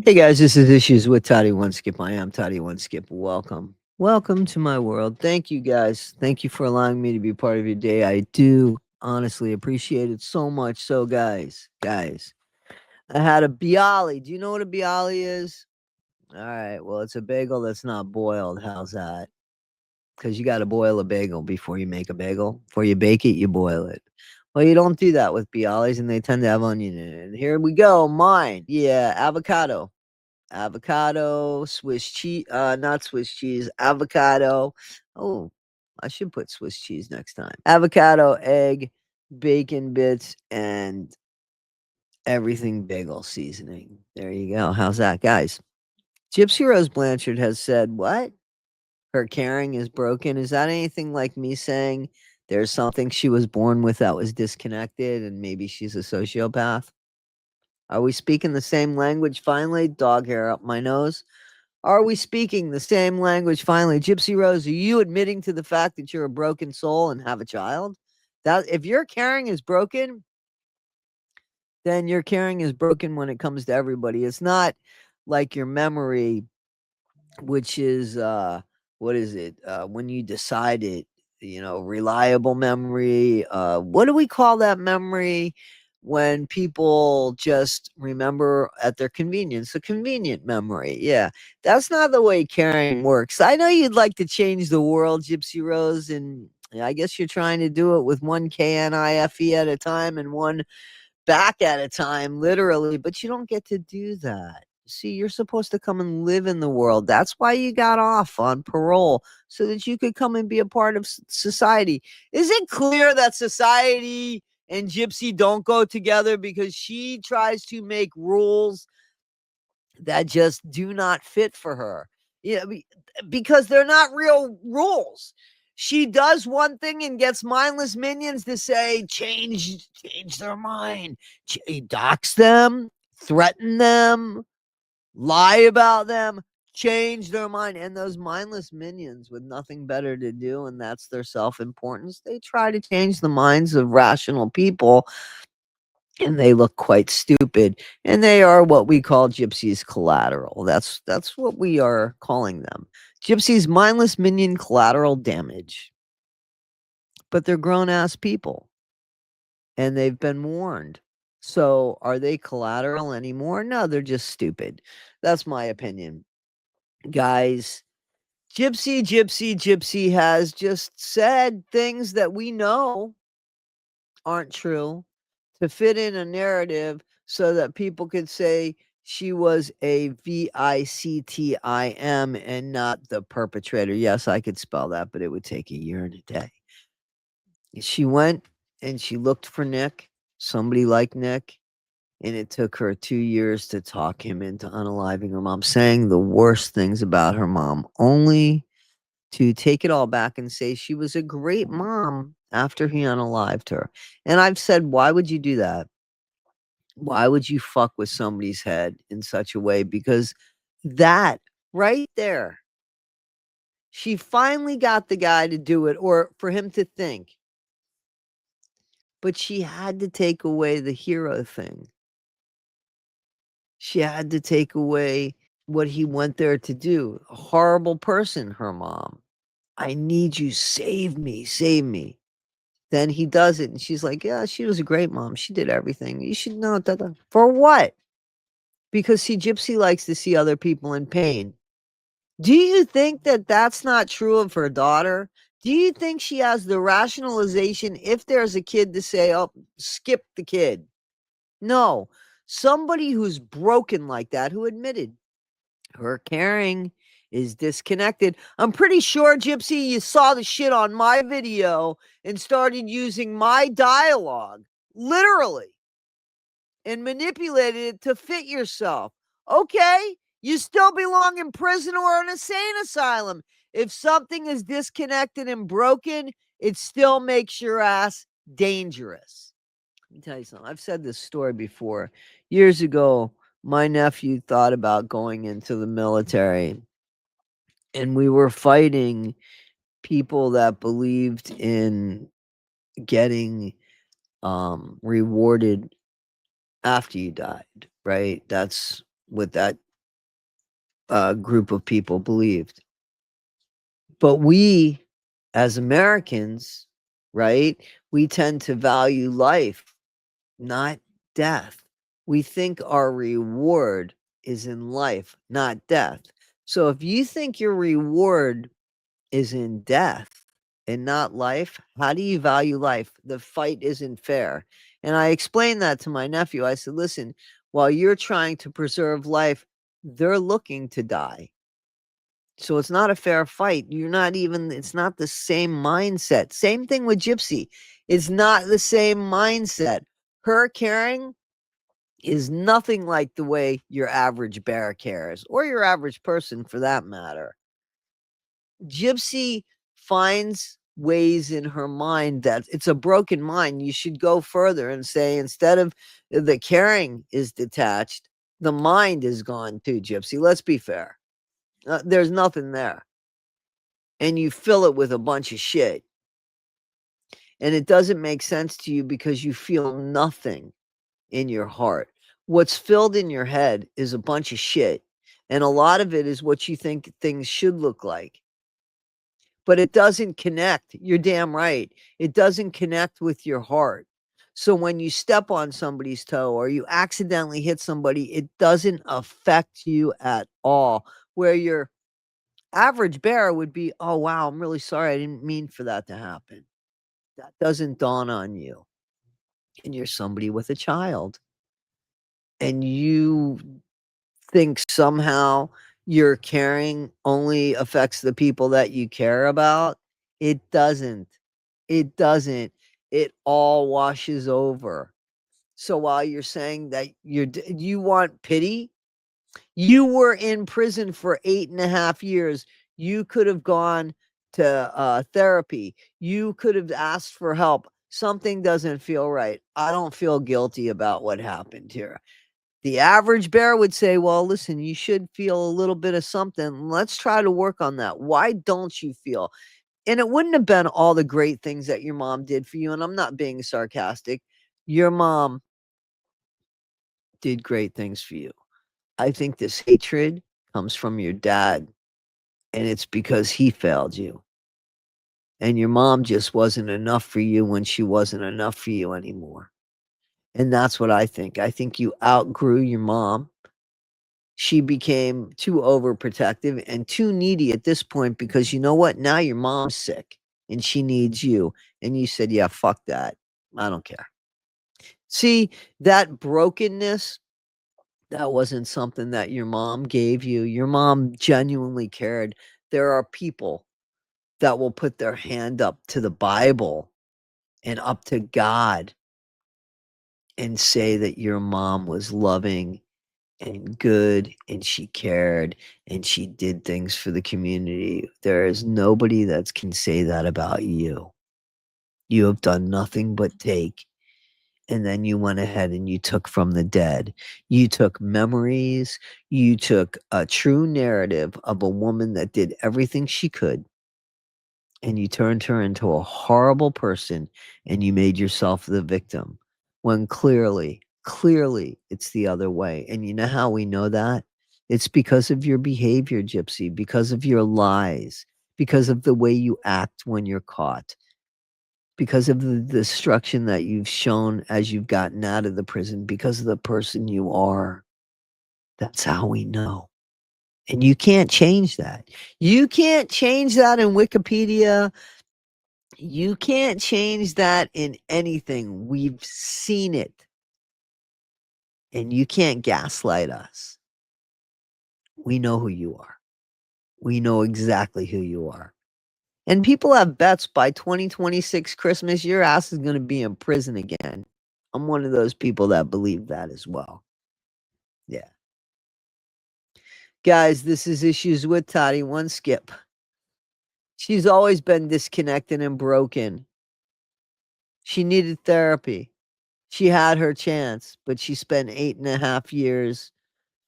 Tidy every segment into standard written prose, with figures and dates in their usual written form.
Hey guys, this is Issues with Toddy One Skip. I am Toddy One Skip. Welcome. Welcome to my world. Thank you guys. Thank you for allowing me to be part of your day. I do honestly appreciate it so much. So guys, I had a bialy. Do you know what a bialy is? All right, well, it's a bagel that's not boiled. How's that? Because you got to boil a bagel before you make a bagel. Before you bake it, you boil it. Well, you don't do that with bialys, and they tend to have onion in it. And here we go. Mine. Yeah, avocado, Swiss cheese, not Swiss cheese, avocado. Oh, I should put Swiss cheese next time. Avocado, egg, bacon bits, and everything bagel seasoning. There you go. How's that, guys? Gypsy Rose Blanchard has said, what? Her caring is broken. Is that anything like me saying there's something she was born with that was disconnected and maybe she's a sociopath? Are we speaking the same language finally? Dog hair up my nose. Are we speaking the same language finally? Gypsy Rose, are you admitting to the fact that you're a broken soul and have a child? That if your caring is broken, then your caring is broken when it comes to everybody. It's not like your memory, which is what is it? When you decide it, reliable memory. What do we call that memory when people just remember at their convenience? A convenient memory. Yeah. That's not the way caring works. I know you'd like to change the world, Gypsy Rose, and I guess you're trying to do it with one KNIFE at a time and one back at a time, literally, but you don't get to do that. See, you're supposed to come and live in the world. That's why you got off on parole, so that you could come and be a part of society. Is it clear that society and Gypsy don't go together because she tries to make rules that just do not fit for her? Yeah, because they're not real rules. She does one thing and gets mindless minions to say change their mind, dox them, threaten them, lie about them, change their mind. And those mindless minions with nothing better to do, and that's their self-importance, they try to change the minds of rational people, and they look quite stupid, and they are what we call gypsies collateral. That's what we are calling them. Gypsies mindless minion collateral damage. But they're grown ass people and they've been warned. So are they collateral anymore? No, they're just stupid. That's my opinion. Guys, Gypsy has just said things that we know aren't true to fit in a narrative so that people could say she was a victim and not the perpetrator. Yes, I could spell that, but it would take a year and a day. She went and she looked for Nick, somebody like Nick, and it took her 2 years to talk him into unaliving her mom, saying the worst things about her mom, only to take it all back and say she was a great mom after he unalived her. And I've said, why would you do that? Why would you fuck with somebody's head in such a way? Because that right there, she finally got the guy to do it or for him to think, but she had to take away the hero thing. She had to take away what he went there to do. A horrible person, her mom. I need you, save me, save me. Then he does it, and she's like, yeah, she was a great mom. She did everything. You should know. Da, da. For what? Because see, Gypsy likes to see other people in pain. Do you think that that's not true of her daughter? Do you think she has the rationalization if there's a kid to say, oh, skip the kid? No. Somebody who's broken like that, who admitted her caring is disconnected. I'm pretty sure, Gypsy, you saw the shit on my video and started using my dialogue, literally, and manipulated it to fit yourself. Okay, you still belong in prison or an insane asylum. If something is disconnected and broken, it still makes your ass dangerous. Let me tell you something. I've said this story before. Years ago, my nephew thought about going into the military, and we were fighting people that believed in getting rewarded after you died, right? That's what that group of people believed. But we, as Americans, right, we tend to value life, not death. We think our reward is in life, not death. So if you think your reward is in death and not life, how do you value life? The fight isn't fair. And I explained that to my nephew. I said, listen, while you're trying to preserve life, they're looking to die. So it's not a fair fight. You're not even, it's not the same mindset. Same thing with Gypsy. It's not the same mindset. Her caring is nothing like the way your average bear cares, or your average person for that matter. Gypsy finds ways in her mind that it's a broken mind. You should go further and say, instead of the caring is detached, the mind is gone too, Gypsy. Let's be fair. There's nothing there. And you fill it with a bunch of shit. And it doesn't make sense to you because you feel nothing in your heart. What's filled in your head is a bunch of shit. And a lot of it is what you think things should look like. But it doesn't connect. You're damn right. It doesn't connect with your heart. So when you step on somebody's toe or you accidentally hit somebody, it doesn't affect you at all. Where your average bear would be, oh, wow, I'm really sorry. I didn't mean for that to happen. That doesn't dawn on you. And you're somebody with a child. And you think somehow your caring only affects the people that you care about. It doesn't. It doesn't. It all washes over. So while you're saying that you want pity, you were in prison for 8.5 years. You could have gone to therapy. You could have asked for help. Something doesn't feel right. I don't feel guilty about what happened here. The average bear would say, well, listen, you should feel a little bit of something. Let's try to work on that. Why don't you feel? And it wouldn't have been all the great things that your mom did for you. And I'm not being sarcastic. Your mom did great things for you. I think this hatred comes from your dad, and it's because he failed you. And your mom just wasn't enough for you when she wasn't enough for you anymore. And that's what I think. I think you outgrew your mom. She became too overprotective and too needy at this point because you know what? Now your mom's sick and she needs you. And you said, yeah, fuck that. I don't care. See, that brokenness, that wasn't something that your mom gave you. Your mom genuinely cared. There are people that will put their hand up to the Bible and up to God and say that your mom was loving and good and she cared and she did things for the community. There is nobody that can say that about you. You have done nothing but take. And then you went ahead and you took from the dead. You took memories. You took a true narrative of a woman that did everything she could. And you turned her into a horrible person and you made yourself the victim when clearly it's the other way. And you know how we know that? It's because of your behavior, Gypsy, because of your lies, because of the way you act when you're caught, because of the destruction that you've shown as you've gotten out of the prison, because of the person you are. That's how we know. And you can't change that. You can't change that in Wikipedia. You can't change that in anything. We've seen it. And you can't gaslight us. We know who you are. We know exactly who you are. And people have bets by 2026 Christmas, your ass is going to be in prison again. I'm one of those people that believe that as well. Yeah. Guys, this is Issues with Toddy. One skip. She's always been disconnected and broken. She needed therapy. She had her chance, but she spent 8.5 years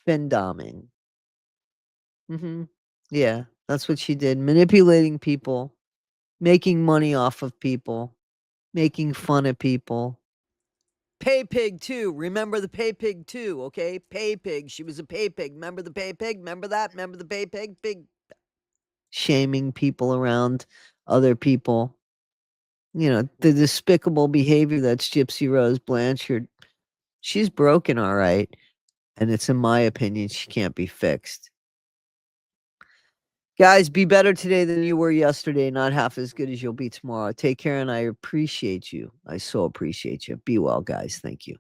findoming. Yeah, that's what she did. Manipulating people, making money off of people, making fun of people. Pay Pig 2. Remember the Pay Pig 2, okay? Pay Pig. She was a Pay Pig. Remember the Pay Pig? Remember that? Remember the Pay Pig? Big shaming people around other people. You know, the despicable behavior that's Gypsy Rose Blanchard. She's broken, all right. And it's in my opinion, she can't be fixed. Guys, be better today than you were yesterday, not half as good as you'll be tomorrow. Take care, and I appreciate you. I so appreciate you. Be well, guys. Thank you.